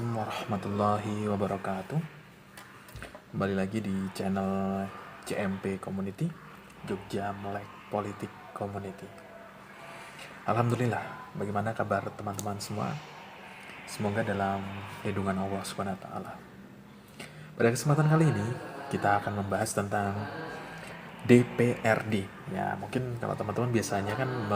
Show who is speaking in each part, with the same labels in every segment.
Speaker 1: Assalamualaikum warahmatullahi wabarakatuh. Kembali lagi di channel CMP Community, Jogja Melek Politik Community. Alhamdulillah, bagaimana kabar teman-teman semua? Semoga dalam lindungan Allah Subhanahu wa taala. Pada kesempatan kali ini, kita akan membahas tentang DPRD. Ya, mungkin kalau teman-teman biasanya kan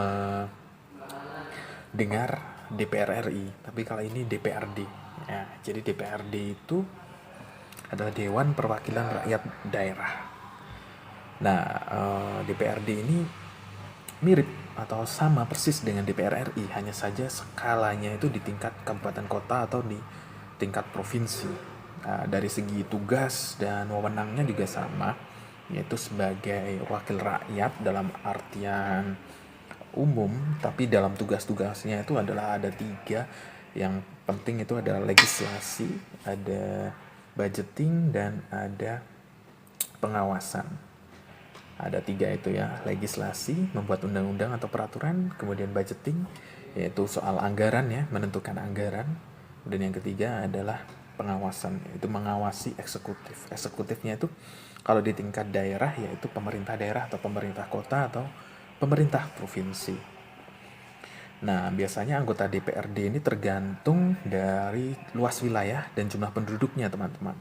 Speaker 1: dengar DPR RI, tapi kali ini DPRD. Ya, jadi DPRD itu adalah Dewan Perwakilan Rakyat Daerah. Nah, DPRD ini mirip atau sama persis dengan DPR RI, hanya saja skalanya itu di tingkat kabupaten kota atau di tingkat provinsi. Nah, dari segi tugas dan wewenangnya juga sama, yaitu sebagai wakil rakyat dalam artian umum, tapi dalam tugas-tugasnya itu adalah ada tiga. Yang penting itu adalah legislasi, ada budgeting, dan ada pengawasan. Ada tiga itu ya, legislasi, membuat undang-undang atau peraturan, kemudian budgeting, yaitu soal anggaran ya, menentukan anggaran. Kemudian yang ketiga adalah pengawasan, itu mengawasi eksekutif. Eksekutifnya itu kalau di tingkat daerah yaitu pemerintah daerah atau pemerintah kota atau pemerintah provinsi. Nah, biasanya anggota DPRD ini tergantung dari luas wilayah dan jumlah penduduknya, teman-teman.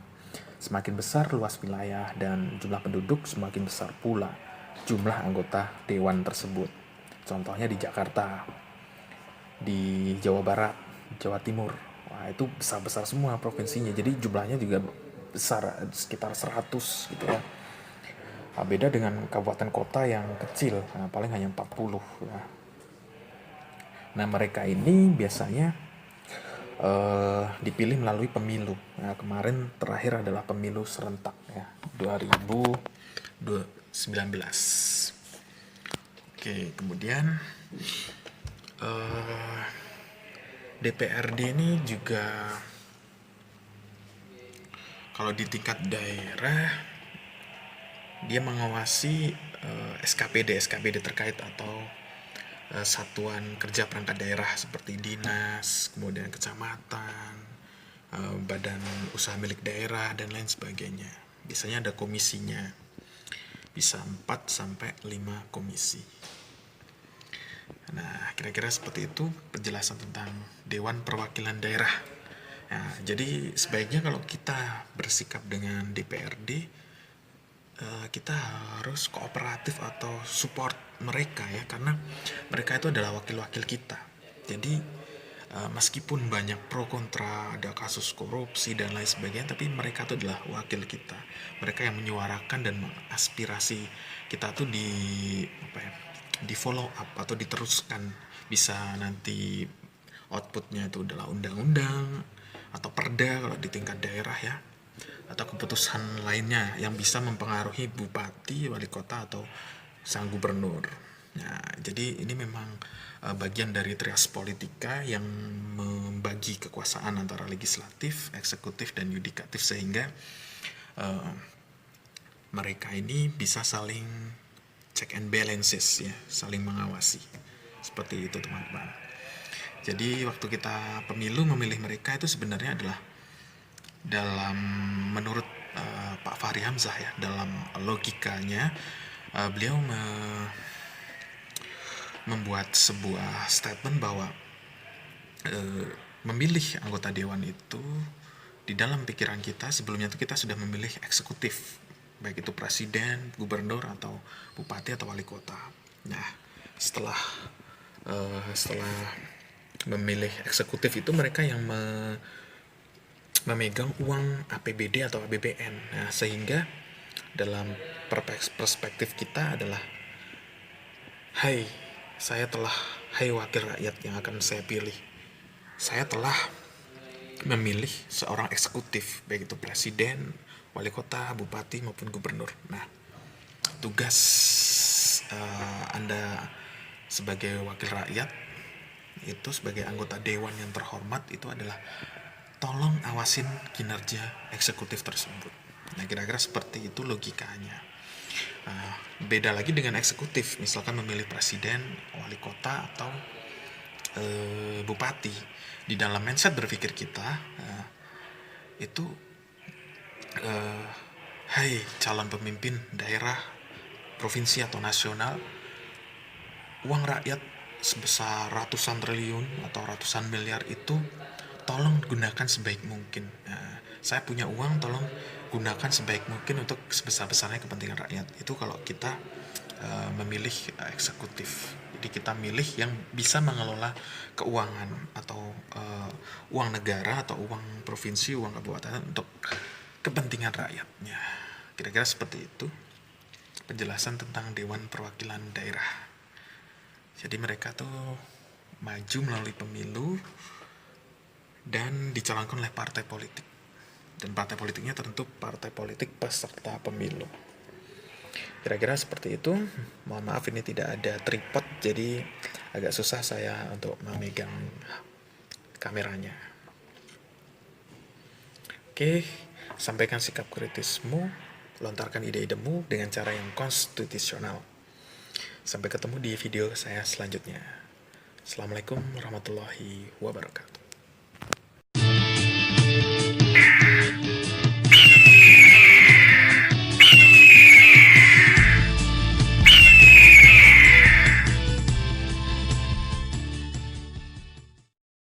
Speaker 1: Semakin besar luas wilayah dan jumlah penduduk, semakin besar pula jumlah anggota dewan tersebut. Contohnya di Jakarta, di Jawa Barat, Jawa Timur. Wah, itu besar-besar semua provinsinya. Jadi jumlahnya juga besar, sekitar 100 gitu ya. Nah, beda dengan kabupaten kota yang kecil, nah, paling hanya 40 ya. Nah, mereka ini biasanya dipilih melalui pemilu. Nah, kemarin terakhir adalah pemilu serentak ya, 2019. Oke, kemudian DPRD ini juga kalau di tingkat daerah dia mengawasi SKPD terkait atau satuan kerja perangkat daerah seperti dinas, kemudian kecamatan, badan usaha milik daerah, dan lain sebagainya. Biasanya ada komisinya, bisa 4 sampai 5 komisi. Nah, kira-kira seperti itu penjelasan tentang Dewan Perwakilan Daerah. Nah, jadi sebaiknya kalau kita bersikap dengan DPRD, kita harus kooperatif atau support mereka ya, karena mereka itu adalah wakil-wakil kita. Jadi meskipun banyak pro kontra, ada kasus korupsi dan lain sebagainya, tapi mereka itu adalah wakil kita. Mereka yang menyuarakan dan mengaspirasi kita tuh di follow up atau diteruskan. Bisa nanti outputnya itu adalah undang-undang atau perda kalau di tingkat daerah ya, atau keputusan lainnya yang bisa mempengaruhi bupati, wali kota, atau sang gubernur. Nah, jadi ini memang bagian dari trias politika yang membagi kekuasaan antara legislatif, eksekutif, dan yudikatif, sehingga mereka ini bisa saling check and balances ya, saling mengawasi. Seperti itu, teman-teman. Jadi waktu kita pemilu memilih mereka itu sebenarnya adalah dalam menurut Pak Fahri Hamzah ya, dalam logikanya beliau membuat sebuah statement bahwa memilih anggota dewan itu di dalam pikiran kita sebelumnya itu kita sudah memilih eksekutif, baik itu presiden, gubernur, atau bupati atau wali kota. Nah, setelah memilih eksekutif itu mereka yang memegang uang APBD atau APBN. Nah, sehingga dalam perspektif kita adalah, hai wakil rakyat yang akan saya pilih, saya telah memilih seorang eksekutif, baik itu presiden, wali kota, bupati, maupun gubernur. Nah, tugas Anda sebagai wakil rakyat, itu sebagai anggota dewan yang terhormat, itu adalah tolong awasin kinerja eksekutif tersebut. Nah, kira-kira seperti itu logikanya. Beda lagi dengan eksekutif, misalkan memilih presiden, wali kota, atau bupati. Di dalam mindset berpikir kita, itu, hai calon pemimpin daerah, provinsi atau nasional, uang rakyat sebesar ratusan triliun atau ratusan miliar itu tolong gunakan sebaik mungkin. Nah, saya punya uang, tolong gunakan sebaik mungkin untuk sebesar-besarnya kepentingan rakyat. Itu kalau kita memilih eksekutif. Jadi kita milih yang bisa mengelola keuangan atau uang negara atau uang provinsi, uang kabupaten untuk kepentingan rakyatnya. Kira-kira seperti itu penjelasan tentang Dewan Perwakilan Daerah. Jadi mereka tuh maju melalui pemilu dan dicalonkan oleh partai politik. Dan partai politiknya tentu partai politik peserta pemilu. Kira-kira seperti itu. Mohon maaf ini tidak ada tripod, jadi agak susah saya untuk memegang kameranya. Oke, sampaikan sikap kritismu, lontarkan ide-idemu dengan cara yang konstitusional. Sampai ketemu di video saya selanjutnya. Assalamualaikum warahmatullahi wabarakatuh.